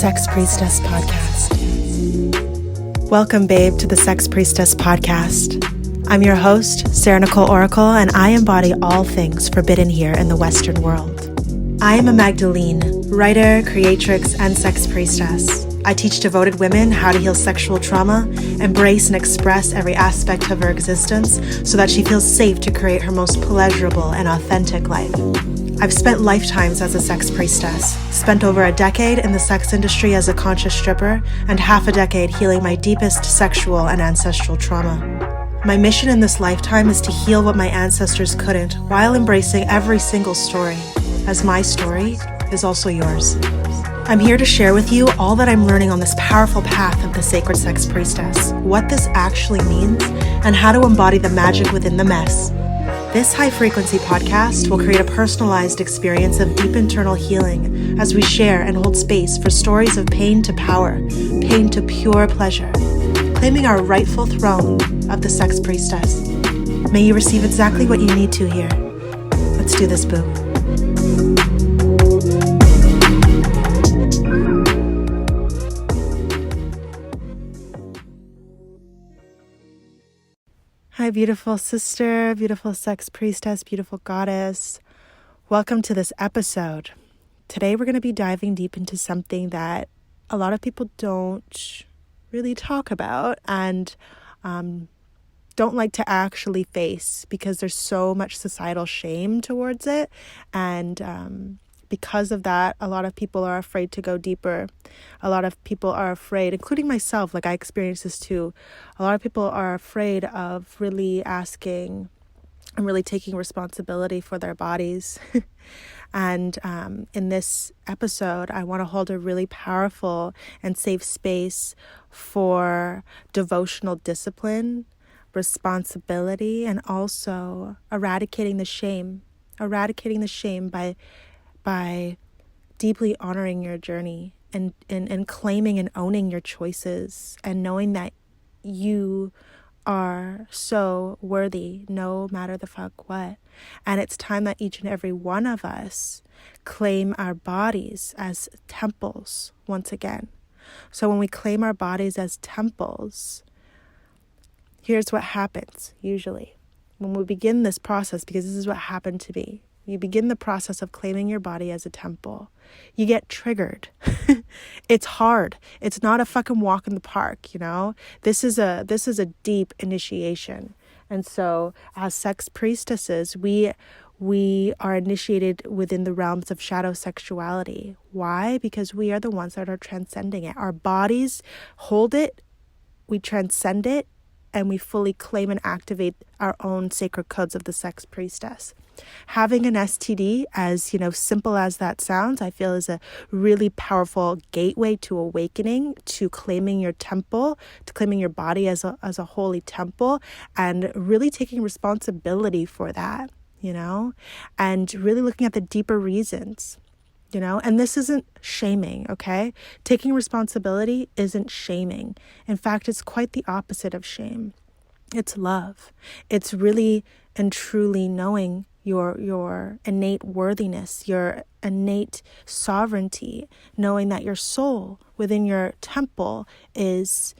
Sex Priestess podcast. Welcome, babe, to the Sex Priestess podcast. I'm your host, Sarah Nicole Oracle, and I embody all things forbidden here in the Western world. I am a Magdalene, writer, creatrix, and sex priestess. I teach devoted women how to heal sexual trauma, embrace and express every aspect of her existence so that she feels safe to create her most pleasurable and authentic life. I've spent lifetimes as a sex priestess, spent over a decade in the sex industry as a conscious stripper, and half a decade healing my deepest sexual and ancestral trauma. My mission in this lifetime is to heal what my ancestors couldn't while embracing every single story, as my story is also yours. I'm here to share with you all that I'm learning on this powerful path of the sacred sex priestess, what this actually means, and how to embody the magic within the mess. This high-frequency podcast will create a personalized experience of deep internal healing as we share and hold space for stories of pain to power, pain to pure pleasure, claiming our rightful throne of the sex priestess. May you receive exactly what you need to here. Let's do this, boo. Hi, beautiful sister, beautiful sex priestess, beautiful goddess. Welcome to this episode. Today we're going to be diving deep into something that a lot of people don't really talk about and don't like to actually face because there's so much societal shame towards it. And because of that, a lot of people are afraid to go deeper. A lot of people are afraid, including myself, like I experienced this too. A lot of people are afraid of really asking and really taking responsibility for their bodies. And in this episode, I want to hold a really powerful and safe space for devotional discipline, responsibility, and also eradicating the shame by deeply honoring your journey and claiming and owning your choices and knowing that you are so worthy no matter the fuck what. And it's time that each and every one of us claim our bodies as temples once again. So when we claim our bodies as temples, here's what happens usually. When we begin this process, because this is what happened to me, you begin the process of claiming your body as a temple. You get triggered. It's hard. It's not a fucking walk in the park, you know? This is a deep initiation. And so as sex priestesses, we are initiated within the realms of shadow sexuality. Why? Because we are the ones that are transcending it. Our bodies hold it, we transcend it, and we fully claim and activate our own sacred codes of the sex priestess. Having an STD, as simple as that sounds, I feel is a really powerful gateway to awakening, to claiming your temple, to claiming your body as a holy temple, and really taking responsibility for that, and really looking at the deeper reasons. And this isn't shaming, okay? Taking responsibility isn't shaming. In fact, it's quite the opposite of shame. It's love. It's really and truly knowing your innate worthiness, your innate sovereignty, knowing that your soul within your temple is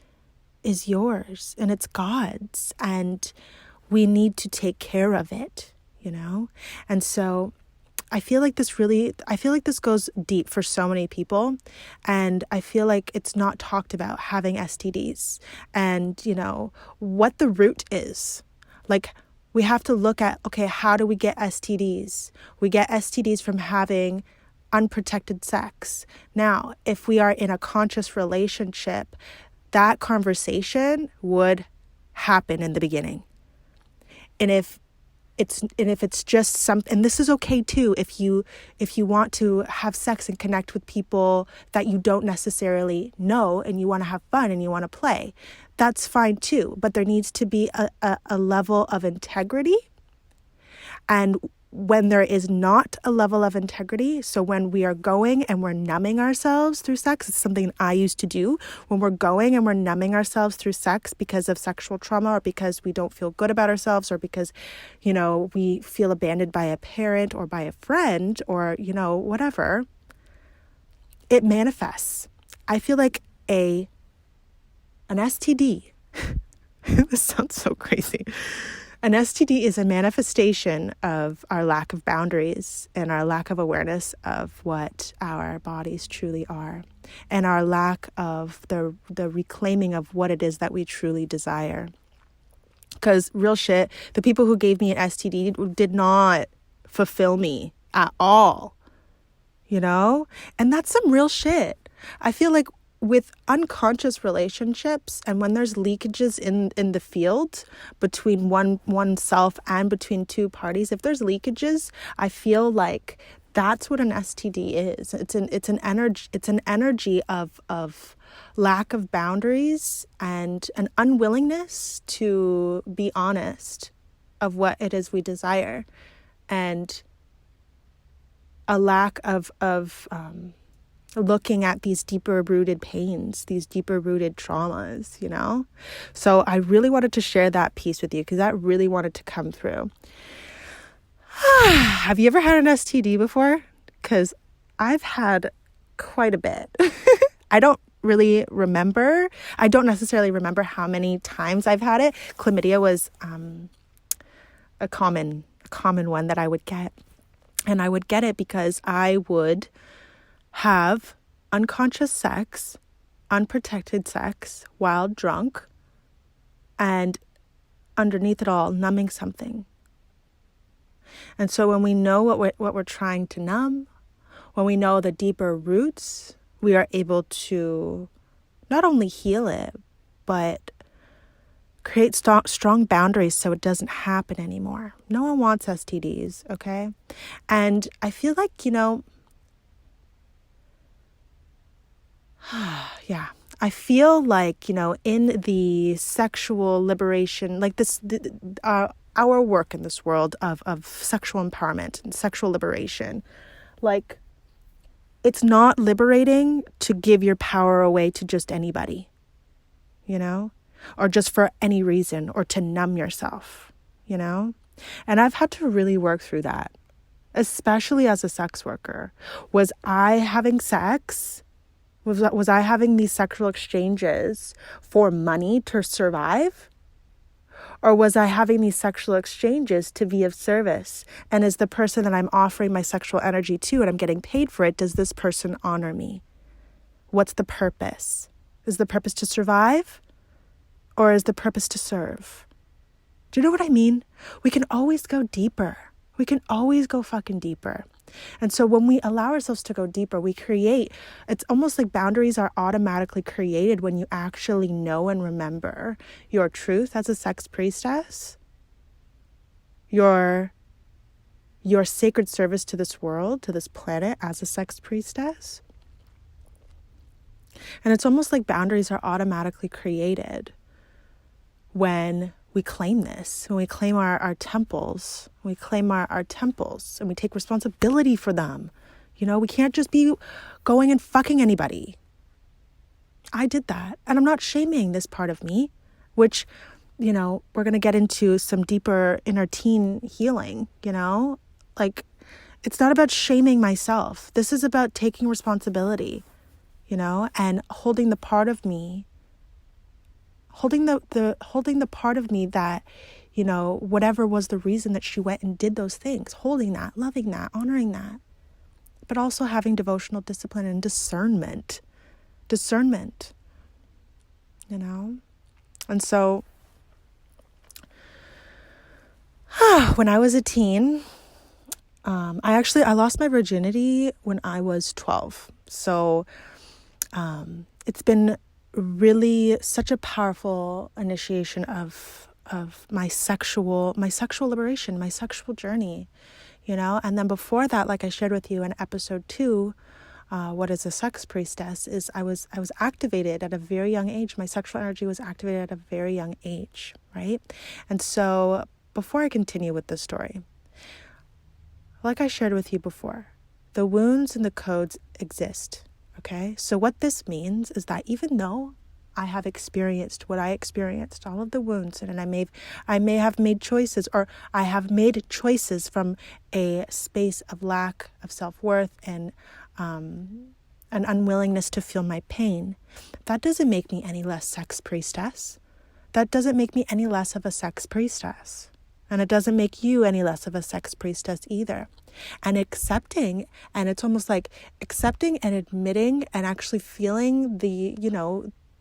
yours and it's God's, and we need to take care of it, And so I feel like this goes deep for so many people, and I feel like it's not talked about, having STDs and, what the root is. Like, we have to look at, okay, how do we get STDs? We get STDs from having unprotected sex. Now, if we are in a conscious relationship, that conversation would happen in the beginning. And if it's just something, and this is okay too, if you want to have sex and connect with people that you don't necessarily know and you want to have fun and you want to play, that's fine too. But there needs to be a level of integrity. And when there is not a level of integrity, so when we are going and we're numbing ourselves through sex, it's something I used to do. When we're going and we're numbing ourselves through sex because of sexual trauma, or because we don't feel good about ourselves, or because, we feel abandoned by a parent or by a friend, or, whatever, it manifests. I feel like an STD, this sounds so crazy. An STD is a manifestation of our lack of boundaries and our lack of awareness of what our bodies truly are, and our lack of the reclaiming of what it is that we truly desire. Because real shit, the people who gave me an STD did not fulfill me at all, you know? And that's some real shit. I feel like with unconscious relationships, and when there's leakages in the field between oneself and between two parties, if there's leakages, I feel like that's what an STD is. It's an energy of lack of boundaries and an unwillingness to be honest of what it is we desire, and a lack of looking at these deeper rooted pains, these deeper rooted traumas, you know? So I really wanted to share that piece with you because that really wanted to come through. Have you ever had an STD before? Because I've had quite a bit. I don't really remember. I don't necessarily remember how many times I've had it. Chlamydia was a common one that I would get. And I would get it because I would have unconscious sex, unprotected sex while drunk, and underneath it all, numbing something. And so when we know what we're trying to numb, when we know the deeper roots, we are able to not only heal it, but create strong boundaries so it doesn't happen anymore. No one wants STDs, okay? And I feel like, you know, yeah, I feel like, you know, in the sexual liberation, like this, our work in this world of sexual empowerment and sexual liberation, like, it's not liberating to give your power away to just anybody, you know, or just for any reason, or to numb yourself, you know. And I've had to really work through that, especially as a sex worker. Was I having sex? Was I having these sexual exchanges for money to survive? Or was I having these sexual exchanges to be of service? And is the person that I'm offering my sexual energy to and I'm getting paid for it, does this person honor me? What's the purpose? Is the purpose to survive? Or is the purpose to serve? Do you know what I mean? We can always go deeper. We can always go fucking deeper. And so when we allow ourselves to go deeper, we create, it's almost like boundaries are automatically created when you actually know and remember your truth as a sex priestess, your sacred service to this world, to this planet as a sex priestess. And it's almost like boundaries are automatically created when we claim this, when we claim our temples, when we claim our temples and we take responsibility for them. You know, we can't just be going and fucking anybody. I did that. And I'm not shaming this part of me, which, you know, we're going to get into some deeper inner teen healing, you know, like it's not about shaming myself. This is about taking responsibility, you know, and holding the part of me, holding the part of me that, you know, whatever was the reason that she went and did those things, holding that, loving that, honoring that, but also having devotional discipline and discernment, you know? And so when I was a teen, I lost my virginity when I was 12. So it's been really such a powerful initiation of my sexual liberation, my sexual journey, you know. And then before that, like I shared with you in episode 2, what is a sex priestess, is I was activated at a very young age. My sexual energy was activated at a very young age, right? And so before I continue with this story, like I shared with you before, the wounds and the codes exist. Okay, so what this means is that even though I have experienced what I experienced, all of the wounds, and I may have made choices, or I have made choices from a space of lack of self-worth and an unwillingness to feel my pain, that doesn't make me any less sex priestess. That doesn't make me any less of a sex priestess. And it doesn't make you any less of a sex priestess either. And accepting, and it's almost like accepting and admitting and actually feeling the,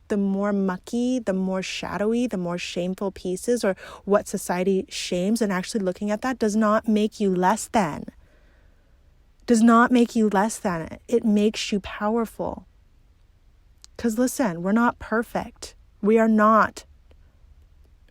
the more mucky, the more shadowy, the more shameful pieces, or what society shames, and actually looking at that does not make you less than. Does not make you less than. It makes you powerful. Because listen, we're not perfect. We are not.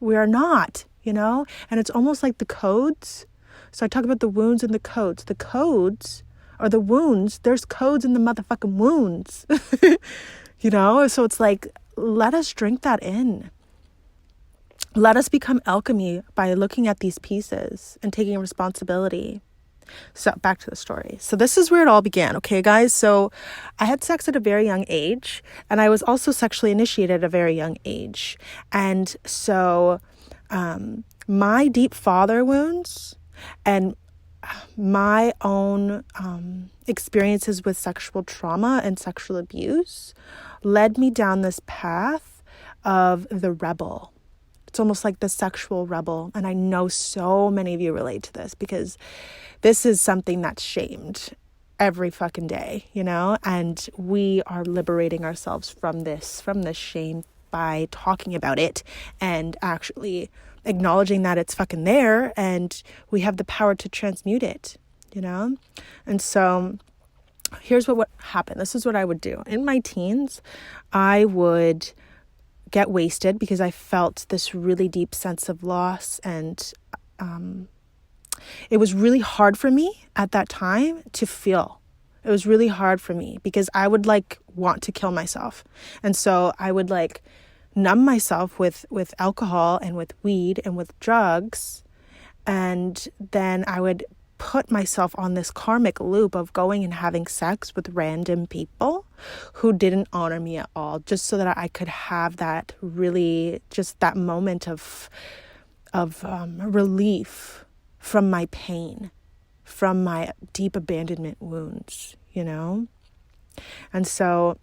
And it's almost like the codes. So I talk about the wounds and the codes. The codes are the wounds. There's codes in the motherfucking wounds. So it's like, let us drink that in. Let us become alchemy by looking at these pieces and taking responsibility. So back to the story. So this is where it all began. Okay, guys. So I had sex at a very young age, and I was also sexually initiated at a very young age. And so my deep father wounds and my own experiences with sexual trauma and sexual abuse led me down this path of the rebel. It's almost like the sexual rebel. And I know so many of you relate to this, because this is something that's shamed every fucking day, and we are liberating ourselves from this shame by talking about it and actually acknowledging that it's fucking there, and we have the power to transmute it, And so here's what happened. This is what I would do. In my teens, I would get wasted because I felt this really deep sense of loss, and it was really hard for me at that time to feel. It was really hard for me because I would want to kill myself. And so I would numb myself with alcohol and with weed and with drugs. And then I would put myself on this karmic loop of going and having sex with random people who didn't honor me at all, just so that I could have that really, just that moment of relief from my pain, from my deep abandonment wounds, And so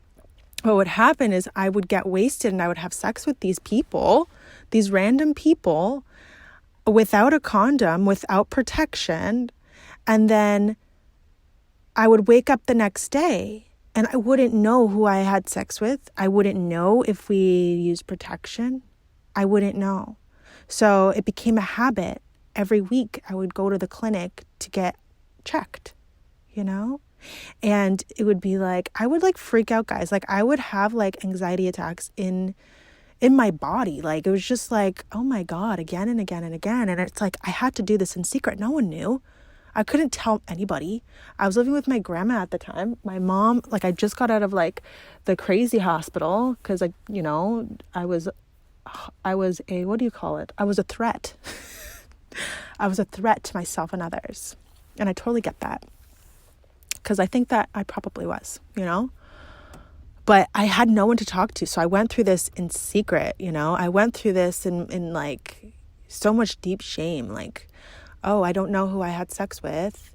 what would happen is I would get wasted and I would have sex with these people, these random people, without a condom, without protection. And then I would wake up the next day and I wouldn't know who I had sex with. I wouldn't know if we used protection. I wouldn't know. So it became a habit. Every week I would go to the clinic to get checked, And it would be I would freak out, guys. I would have anxiety attacks in my body. It was just oh my God, again and again and again. And it's I had to do this in secret. No one knew. I couldn't tell anybody. I was living with my grandma at the time. My mom, I just got out of the crazy hospital because I was a, what do you call it? I was a threat. I was a threat to myself and others. And I totally get that. Because I think that I probably was, But I had no one to talk to. So I went through this in secret, I went through this in so much deep shame. Oh, I don't know who I had sex with.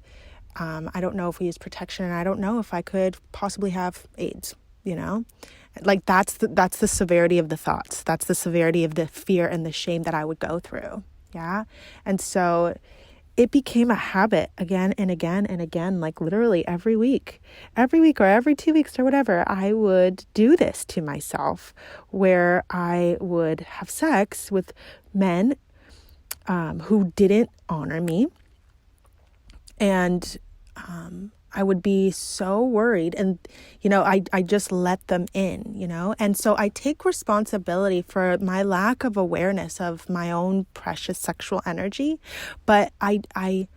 I don't know if we used protection. And I don't know if I could possibly have AIDS, That's the severity of the thoughts. That's the severity of the fear and the shame that I would go through. Yeah. And so it became a habit again and again and again, literally every week or every 2 weeks or whatever, I would do this to myself, where I would have sex with men who didn't honor me. And I would be so worried, and I just let them in, and so I take responsibility for my lack of awareness of my own precious sexual energy, but I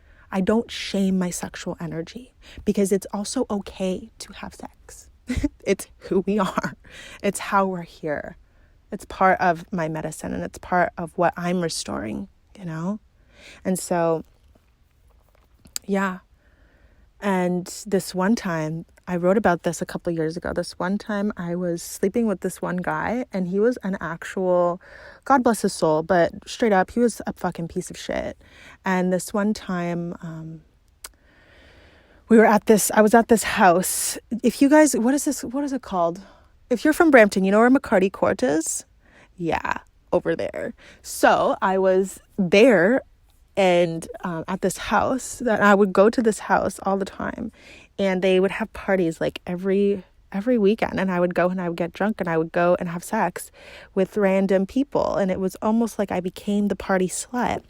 don't shame my sexual energy, because it's also okay to have sex. It's who we are. It's how we're here. It's part of my medicine, and it's part of what I'm restoring, and so yeah. And this one time, I wrote about this a couple years ago. This one time I was sleeping with this one guy, and he was an actual, God bless his soul, but straight up, he was a fucking piece of shit. And this one time, I was at this house. If you guys, what is it called? If you're from Brampton, you know where McCarty Court is? Yeah, over there. So I was there and at this house, that I would go to this house all the time, and they would have parties like every weekend, and I would go and I would get drunk and I would go and have sex with random people, and it was almost like I became the party slut.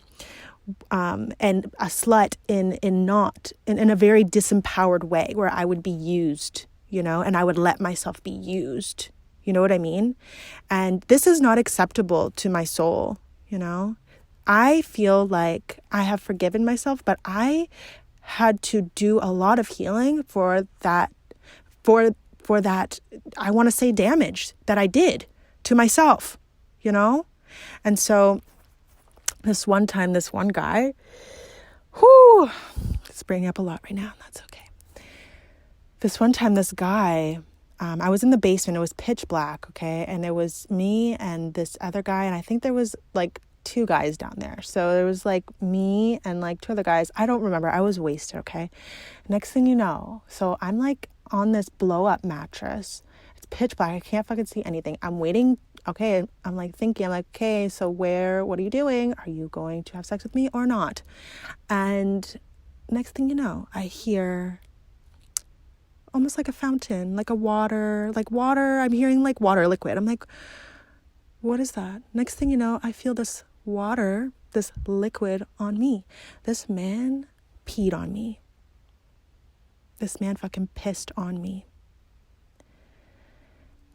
And a slut in a very disempowered way, where I would be used, and I would let myself be used. You know what I mean? And this is not acceptable to my soul, I feel like I have forgiven myself, but I had to do a lot of healing for that, I want to say, damage that I did to myself, And so this one time, this one guy, it's bringing up a lot right now. That's okay. This one time, this guy, I was in the basement. It was pitch black, okay? And it was me and this other guy, and I think there was like 2 guys down there. So there was like me and like 2 other guys. I don't remember. I was wasted, okay? Next thing you know, so I'm like on this blow-up mattress. It's pitch black. I can't fucking see anything. I'm waiting. Okay, I'm like thinking, okay, so what are you doing? Are you going to have sex with me or not? And next thing you know, I hear almost like a fountain, like water. I'm hearing like water liquid. I'm like, what is that? Next thing you know, I feel this water, this liquid on me. This man peed on me. This man fucking pissed on me.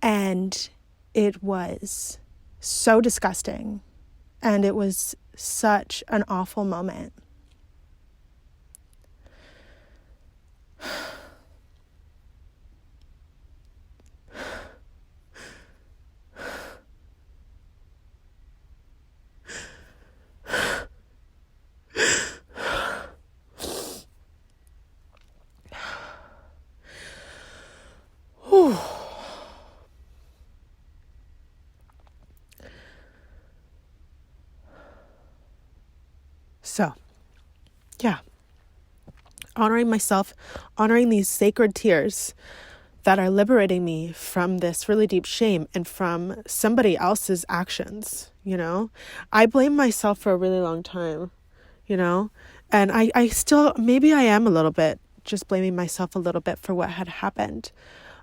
And it was so disgusting. And it was such an awful moment. So, yeah, honoring myself, honoring these sacred tears that are liberating me from this really deep shame and from somebody else's actions, I blame myself for a really long time, and I still, maybe I am a little bit just blaming myself a little bit for what had happened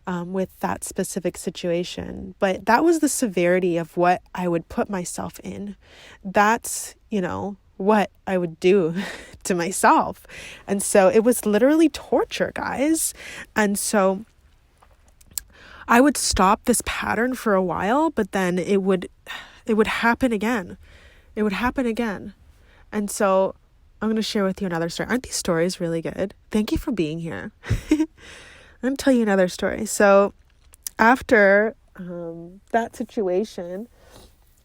with that specific situation. But that was the severity of what I would put myself in. That's, what I would do to myself. And so it was literally torture, guys. And so I would stop this pattern for a while, but then it would happen again. It would happen again. And so I'm going to share with you another story. Aren't these stories really good? Thank you for being here. I'm going to tell you another story. So after that situation,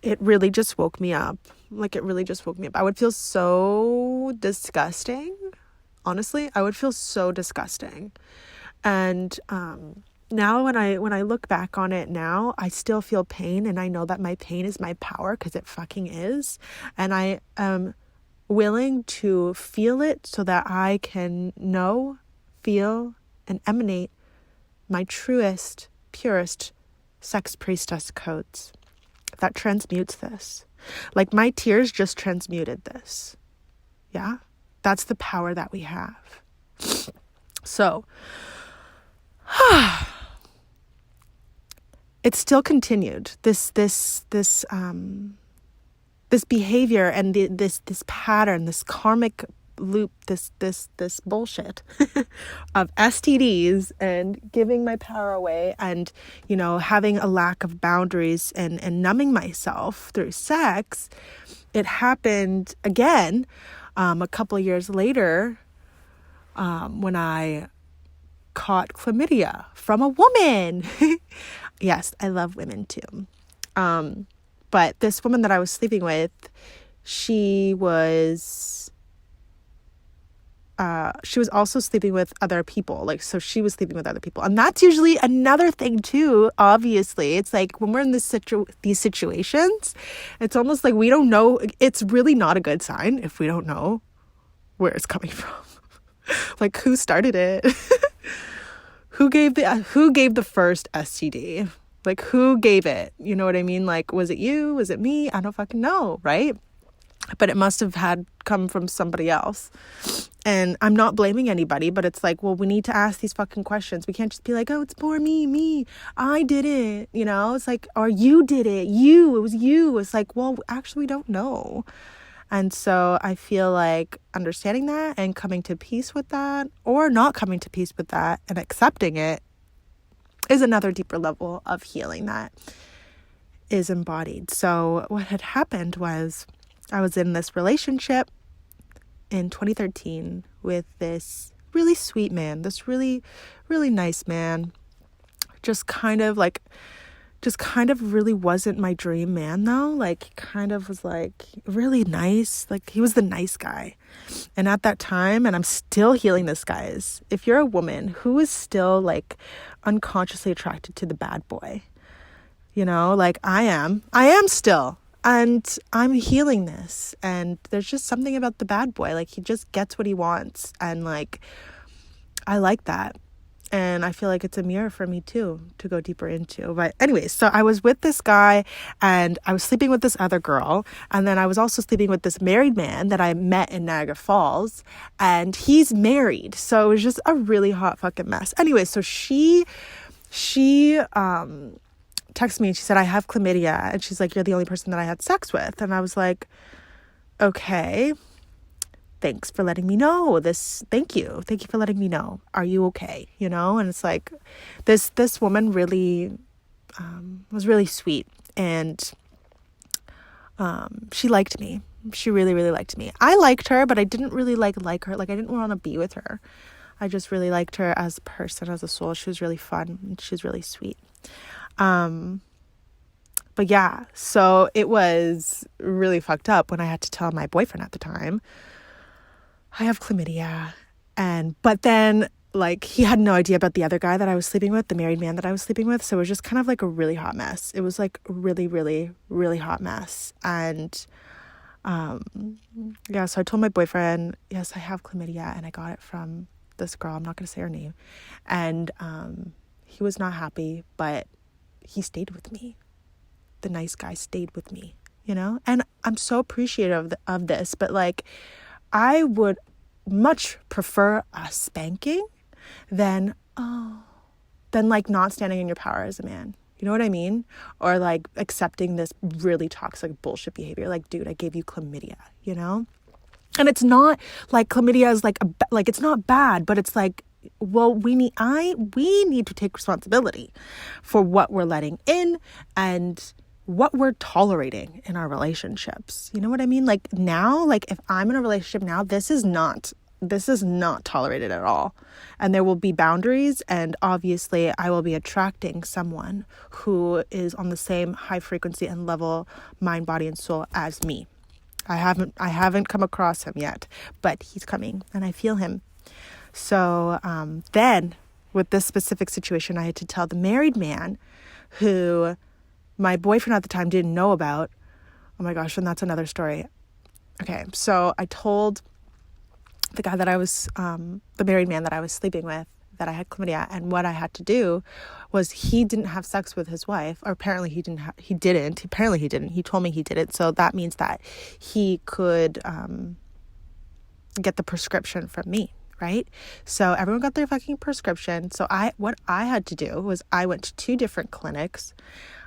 it really just woke me up. I would feel so disgusting. Honestly, I would feel so disgusting. And now when I look back on it now, I still feel pain, and I know that my pain is my power, because it fucking is. And I am willing to feel it so that I can know, feel, and emanate my truest, purest sex priestess codes that transmutes this. Like my tears just transmuted this. Yeah? That's the power that we have. So, it still continued. This behavior and this pattern, this karmic loop, this bullshit of STDs and giving my power away and, having a lack of boundaries and numbing myself through sex. It happened again a couple years later when I caught chlamydia from a woman. Yes, I love women too. But this woman that I was sleeping with, she was also sleeping with other people. So she was sleeping with other people. And that's usually another thing too, obviously. It's like when we're in these situations, it's almost like we don't know. It's really not a good sign if we don't know where it's coming from. Like, who started it? Who gave the first STD? Like, who gave it? You know what I mean? Like, was it you? Was it me? I don't fucking know, right? But it must have had come from somebody else. And I'm not blaming anybody, but it's like, well, we need to ask these fucking questions. We can't just be like, oh, it's poor me, I did it, you know? It's like, or you did it, it was you. It's like, well, actually, we don't know. And so I feel like understanding that and coming to peace with that, or not coming to peace with that and accepting it, is another deeper level of healing that is embodied. So what had happened was I was in this relationship in 2013 with this really sweet man, this really, really nice man. Just kind of really wasn't my dream man though. Like, kind of was like really nice. Like, he was the nice guy. And at that time, and I'm still healing this, guys, if you're a woman who is still like unconsciously attracted to the bad boy, you know, like I am still. And I'm healing this. And there's just something about the bad boy. Like, he just gets what he wants. And like, I like that. And I feel like it's a mirror for me too, to go deeper into. But anyways, so I was with this guy and I was sleeping with this other girl. And then I was also sleeping with this married man that I met in Niagara Falls. And he's married. So it was just a really hot fucking mess. Anyway, so she texted me and she said, I have chlamydia. And she's like, you're the only person that I had sex with. And I was like, okay, thanks for letting me know this. Thank you for letting me know. Are you okay? You know? And it's like, this woman really was really sweet. And she liked me. She really, really liked me. I liked her, but I didn't really like her. Like, I didn't want to be with her. I just really liked her as a person, as a soul. She was really fun and she's really sweet. But yeah, so it was really fucked up when I had to tell my boyfriend at the time, I have chlamydia. But then like, he had no idea about the other guy that I was sleeping with, the married man that I was sleeping with. So it was just kind of like a really hot mess. It was like really, really, really hot mess. And, yeah, so I told my boyfriend, yes, I have chlamydia and I got it from this girl. I'm not going to say her name. And, he was not happy, but he stayed with me. The nice guy stayed with me, you know? And I'm so appreciative of this, but like, I would much prefer a spanking than like not standing in your power as a man. You know what I mean? Or like accepting this really toxic bullshit behavior. Like, dude, I gave you chlamydia, you know? And it's not like chlamydia is like it's not bad, but it's like, well, we need to take responsibility for what we're letting in and what we're tolerating in our relationships. You know what I mean? Like, now, like, if I'm in a relationship now, this is not tolerated at all. And there will be boundaries, and obviously I will be attracting someone who is on the same high frequency and level, mind, body, and soul as me. I haven't come across him yet, but he's coming and I feel him. So then with this specific situation, I had to tell the married man who my boyfriend at the time didn't know about. Oh my gosh, and that's another story. Okay, so I told the guy that I was, the married man that I was sleeping with, that I had chlamydia, and what I had to do was, he didn't have sex with his wife, or apparently he didn't. He told me he didn't. So that means that he could get the prescription from me. Right? So everyone got their fucking prescription. So what I had to do was, I went to 2 different clinics.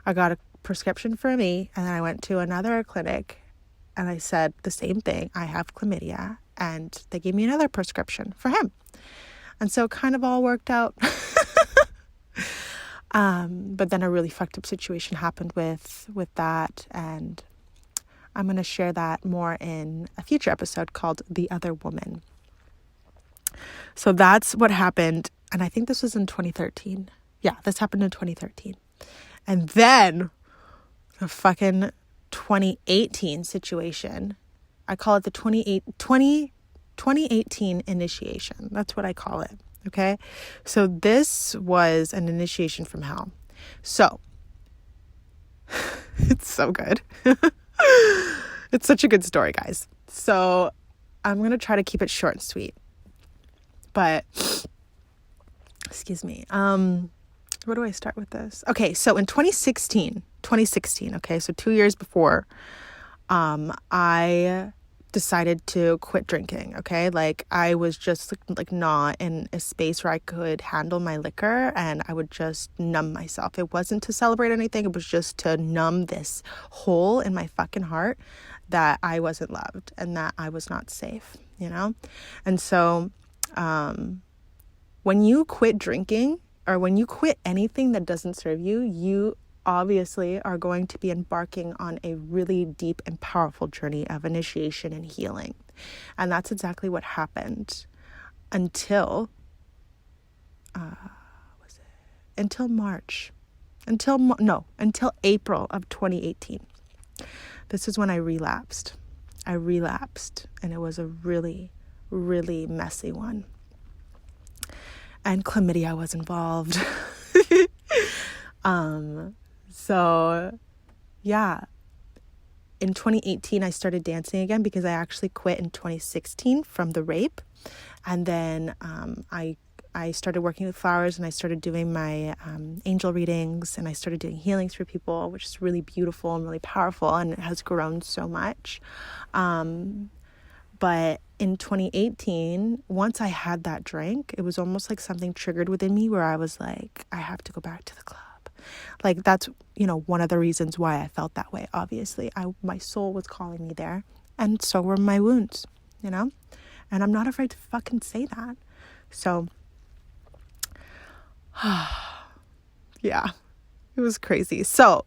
I got a prescription for me, and then I went to another clinic and I said the same thing. I have chlamydia, and they gave me another prescription for him. And so it kind of all worked out. But then a really fucked up situation happened with that. And I'm going to share that more in a future episode called The Other Woman. So that's what happened. And I think this was in 2013. Yeah, this happened in 2013. And then the fucking 2018 situation. I call it the 2018 initiation. That's what I call it. Okay. So this was an initiation from hell. So it's so good. It's such a good story, guys. So I'm going to try to keep it short and sweet. But, excuse me. Where do I start with this? Okay, so in 2016, okay, so 2 years before, I decided to quit drinking, okay? Like, I was just like not in a space where I could handle my liquor, and I would just numb myself. It wasn't to celebrate anything, it was just to numb this hole in my fucking heart that I wasn't loved and that I was not safe, you know? And so, when you quit drinking, or when you quit anything that doesn't serve you, you obviously are going to be embarking on a really deep and powerful journey of initiation and healing. And that's exactly what happened until April of 2018. This is when I relapsed. And it was a really, really messy one. And chlamydia was involved. So yeah, in 2018, I started dancing again because I actually quit in 2016 from the rape. And then I started working with flowers, and I started doing my angel readings, and I started doing healings for people, which is really beautiful and really powerful, and it has grown so much. But in 2018, once I had that drink, it was almost like something triggered within me where I was like, I have to go back to the club. Like, that's, one of the reasons why I felt that way. Obviously, my soul was calling me there, and so were my wounds, and I'm not afraid to fucking say that. So, yeah, it was crazy. So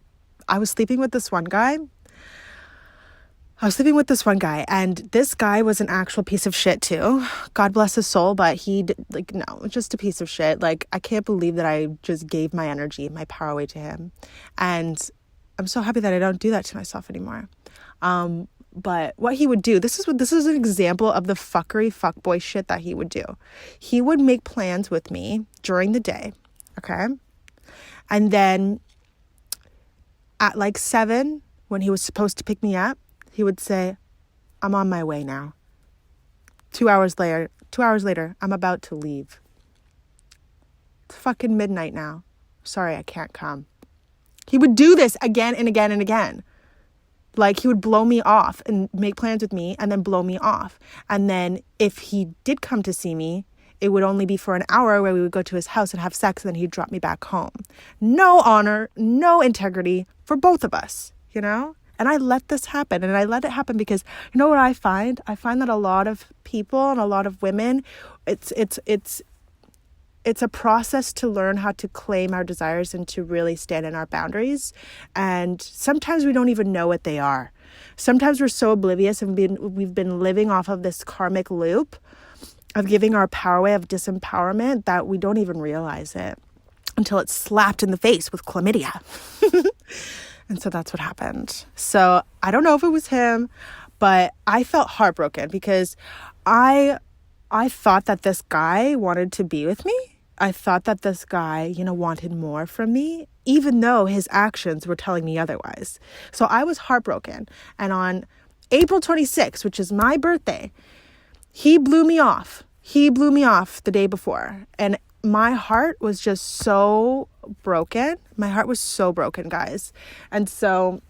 I was sleeping with this one guy. And this guy was an actual piece of shit too. God bless his soul, but no, just a piece of shit. Like, I can't believe that I just gave my energy, my power away to him. And I'm so happy that I don't do that to myself anymore. But what he would do, this is an example of the fuckboy shit that he would do. He would make plans with me during the day, okay? And then at like 7, when he was supposed to pick me up, he would say, I'm on my way now. 2 hours later, I'm about to leave. It's fucking midnight now. Sorry, I can't come. He would do this again and again and again. Like, he would blow me off and make plans with me and then blow me off. And then if he did come to see me, it would only be for an hour where we would go to his house and have sex, and then he'd drop me back home. No honor, no integrity for both of us, And I let this happen, and I let it happen because, you know what I find? I find that a lot of people and a lot of women, it's a process to learn how to claim our desires and to really stand in our boundaries. And sometimes we don't even know what they are. Sometimes we're so oblivious, and we've been living off of this karmic loop of giving our power away, of disempowerment, that we don't even realize it until it's slapped in the face with chlamydia. And so that's what happened. So I don't know if it was him, but I felt heartbroken because I thought that this guy wanted to be with me. I thought that this guy, wanted more from me, even though his actions were telling me otherwise. So I was heartbroken. And on April 26th, which is my birthday, he blew me off. The day before. And my heart was just so broken. My heart was so broken, guys. And so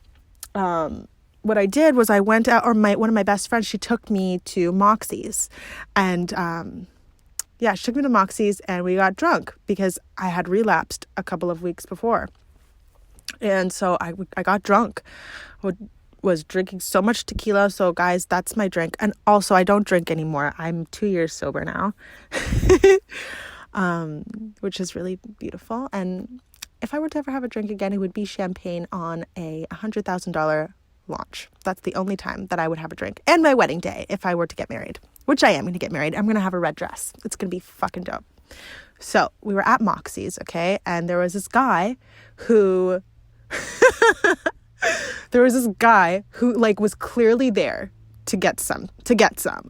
what I did was I went out, or one of my best friends, she took me to Moxie's. And she took me to Moxie's, and we got drunk because I had relapsed a couple of weeks before. And so I got drunk. Was drinking so much tequila. So guys, that's my drink. And also, I don't drink anymore. I'm 2 years sober now. Which is really beautiful. And if I were to ever have a drink again, it would be champagne on a $100,000 launch. That's the only time that I would have a drink. And my wedding day, if I were to get married, which I am going to get married. I'm going to have a red dress. It's going to be fucking dope. So we were at Moxie's, okay? And there was this guy who was clearly there to get some,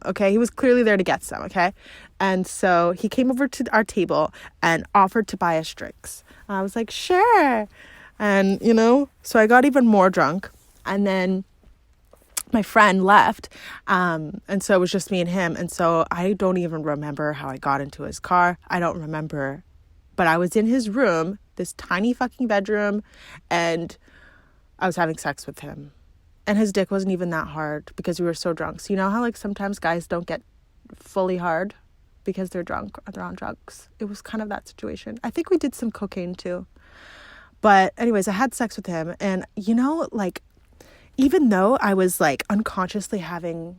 okay? He was clearly there to get some, okay? And so he came over to our table and offered to buy us drinks. And I was like, sure. And, so I got even more drunk. And then my friend left. And so it was just me and him. And so I don't even remember how I got into his car. I don't remember. But I was in his room, this tiny fucking bedroom, and I was having sex with him. And his dick wasn't even that hard because we were so drunk. So you know how like sometimes guys don't get fully hard because they're drunk or they're on drugs? It was kind of that situation. I think we did some cocaine too. But anyways, I had sex with him. And you know, like, even though I was like unconsciously having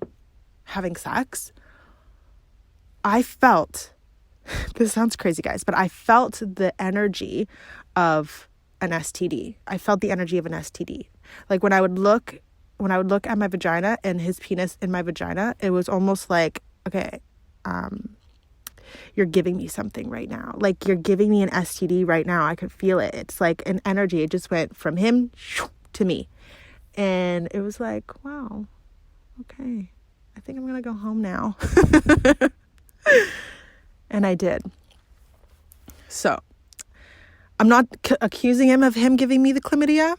sex, I felt, this sounds crazy guys, but I felt the energy of an STD. I felt the energy of an STD. Like when I would look at my vagina and his penis in my vagina, it was almost like, okay, you're giving me something right now. Like you're giving me an STD right now. I could feel it. It's like an energy. It just went from him to me. And it was like, wow, okay, I think I'm going to go home now. And I did. So I'm not accusing him of him giving me the chlamydia,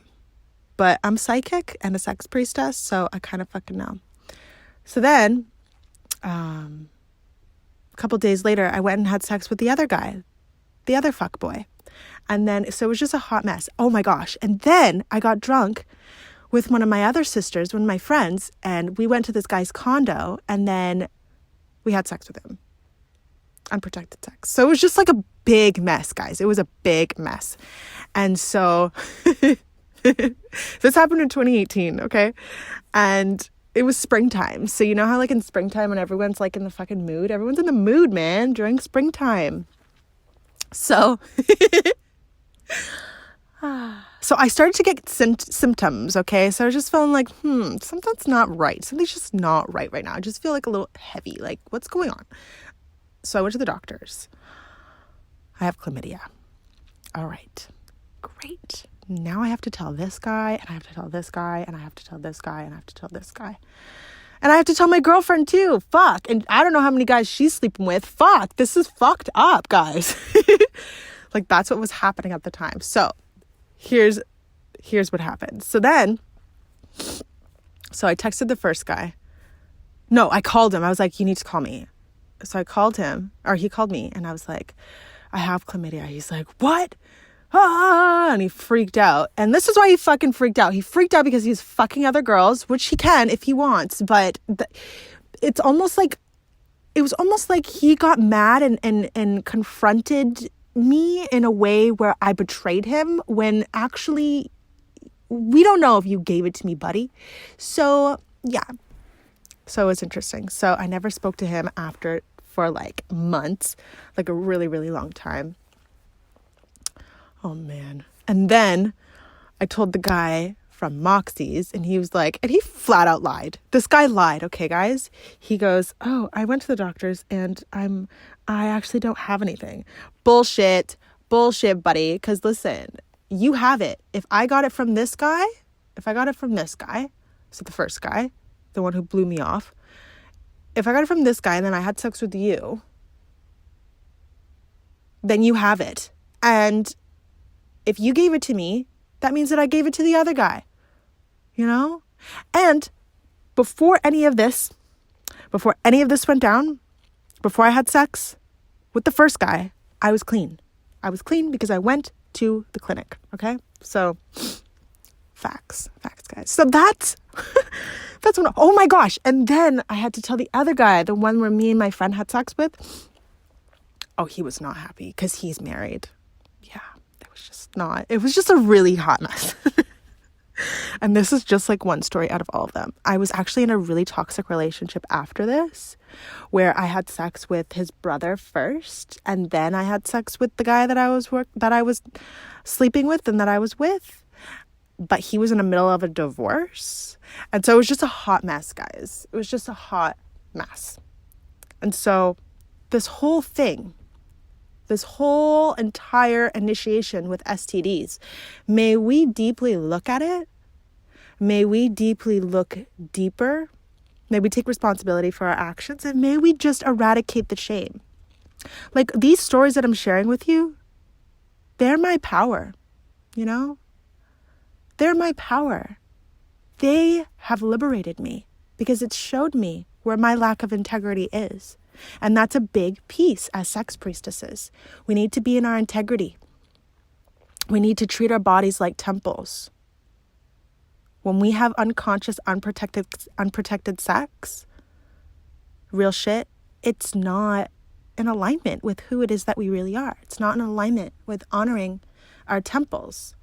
but I'm psychic and a sex priestess, so I kind of fucking know. So then, a couple days later, I went and had sex with the other guy, the other fuck boy. And then, so it was just a hot mess. Oh my gosh. And then I got drunk with one of my other sisters, one of my friends, and we went to this guy's condo, and then we had sex with him. Unprotected sex. So it was just like a big mess, guys. It was a big mess. And so this happened in 2018, okay? And it was springtime. So you know how like in springtime when everyone's like in the fucking mood? Everyone's in the mood, man, during springtime. So so I started to get symptoms, okay? So I was just feeling like, something's not right. Something's just not right now. I just feel like a little heavy. Like, what's going on? So I went to the doctors. I have chlamydia. All right. Great. Now I have to tell this guy, and I have to tell this guy, and I have to tell this guy, and I have to tell this guy. And I have to tell my girlfriend too. Fuck. And I don't know how many guys she's sleeping with. Fuck. This is fucked up, guys. Like, that's what was happening at the time. So here's what happened. So I texted the first guy. No, I called him. I was like, you need to call me. So I called him, or he called me, and I was like, I have chlamydia. He's like, what? And he freaked out. And this is why he fucking freaked out. He freaked out because he's fucking other girls, which he can if he wants. But it was almost like he got mad and confronted me in a way where I betrayed him when actually we don't know if you gave it to me, buddy. So yeah. So it was interesting. So I never spoke to him after for like months, like a really, really long time. Oh man. And then I told the guy from Moxie's, and he was like, and he flat out lied. This guy lied. Okay, guys. He goes, oh, I went to the doctors and I actually don't have anything. Bullshit, buddy. Cause listen, you have it. If I got it from this guy, so the first guy, the one who blew me off, if I got it from this guy and then I had sex with you, then you have it. And if you gave it to me, that means that I gave it to the other guy, you know? And before any of this went down, before I had sex with the first guy, I was clean. I was clean because I went to the clinic, okay? So facts, guys. So that's when, oh my gosh. And then I had to tell the other guy, the one where me and my friend had sex with. Oh, he was not happy because he's married. Yeah, it was just a really hot mess. And this is just like one story out of all of them. I was actually in a really toxic relationship after this, where I had sex with his brother first, and then I had sex with the guy that I was sleeping with and that I was with. But he was in the middle of a divorce. And so it was just a hot mess, guys. It was just a hot mess. And so this whole entire initiation with STDs, may we deeply look at it. May we deeply look deeper. May we take responsibility for our actions, and may we just eradicate the shame. Like, these stories that I'm sharing with you, they're my power, you know? They're my power. they have liberated me because it showed me where my lack of integrity is. And that's a big piece as sex priestesses. We need to be in our integrity. We need to treat our bodies like temples. When we have unconscious, unprotected sex, real shit, it's not in alignment with who it is that we really are. It's not in alignment with honoring our temples.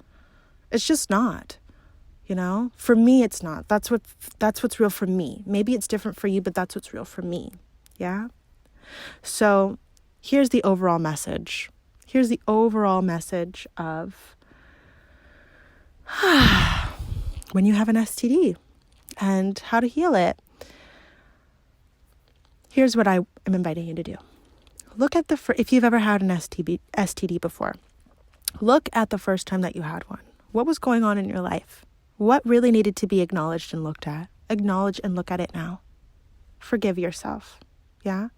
It's just not, you know? For me, it's not. That's what's real for me. Maybe it's different for you, but that's what's real for me. Yeah? So here's the overall message. Here's the overall message of when you have an STD and how to heal it. Here's what I am inviting you to do. Look at if you've ever had an STD before, look at the first time that you had one. What was going on in your life? What really needed to be acknowledged and looked at? Acknowledge and look at it now. Forgive yourself. Yeah?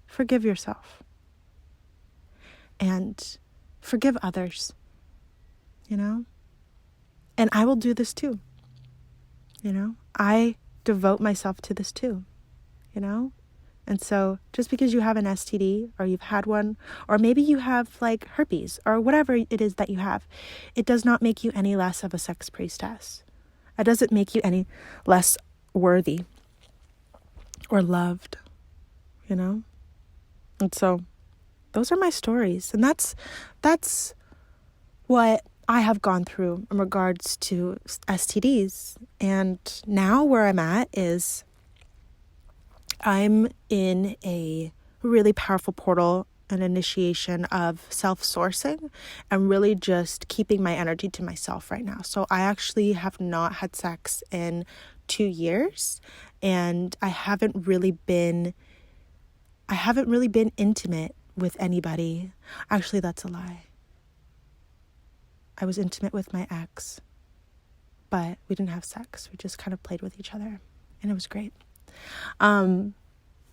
Forgive yourself. And forgive others. You know? And I will do this too. You know? I devote myself to this too. You know? And so just because you have an STD or you've had one, or maybe you have like herpes or whatever it is that you have, it does not make you any less of a sex priestess. It doesn't make you any less worthy or loved, you know? And so those are my stories. And that's what I have gone through in regards to STDs. And now where I'm at is I'm in a really powerful portal, an initiation of self-sourcing and really just keeping my energy to myself right now. So I actually have not had sex in 2 years, and I haven't really been intimate with anybody. Actually, that's a lie. I was intimate with my ex, but we didn't have sex. We just kind of played with each other, and it was great. But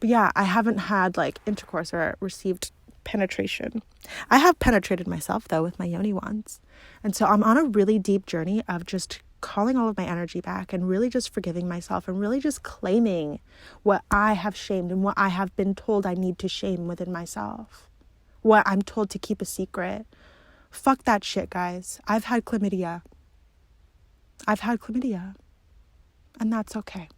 yeah, I haven't had like intercourse or received penetration. I have penetrated myself though with my yoni wands. And so I'm on a really deep journey of just calling all of my energy back and really just forgiving myself and really just claiming what I have shamed and what I have been told I need to shame within myself. What I'm told to keep a secret. Fuck that shit, guys. I've had chlamydia. And that's okay.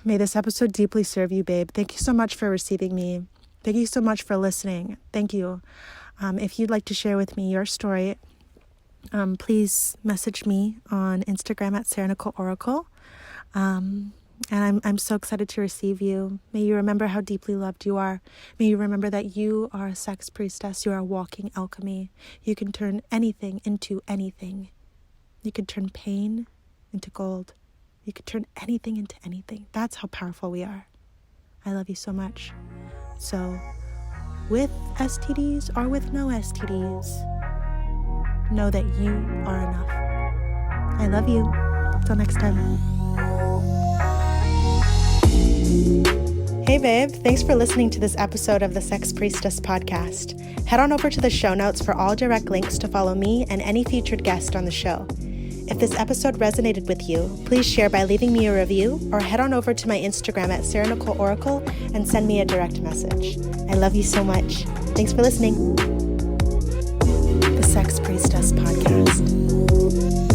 May this episode deeply serve you, babe. Thank you so much for receiving me. Thank you so much for listening. Thank you. If you'd like to share with me your story, please message me on Instagram at Sarah Nicole Oracle. And I'm so excited to receive you. May you remember how deeply loved you are. May you remember that you are a sex priestess. You are a walking alchemy. You can turn anything into anything. You can turn pain into gold. You could turn anything into anything. That's how powerful we are. I love you so much. So, with STDs or with no STDs, know that you are enough. I love you. Till next time. Hey babe, thanks for listening to this episode of the Sex Priestess podcast. Head on over to the show notes for all direct links to follow me and any featured guest on the show. If this episode resonated with you, please share by leaving me a review or head on over to my Instagram at Sarah Nicole Oracle and send me a direct message. I love you so much. Thanks for listening. The Sex Priestess podcast.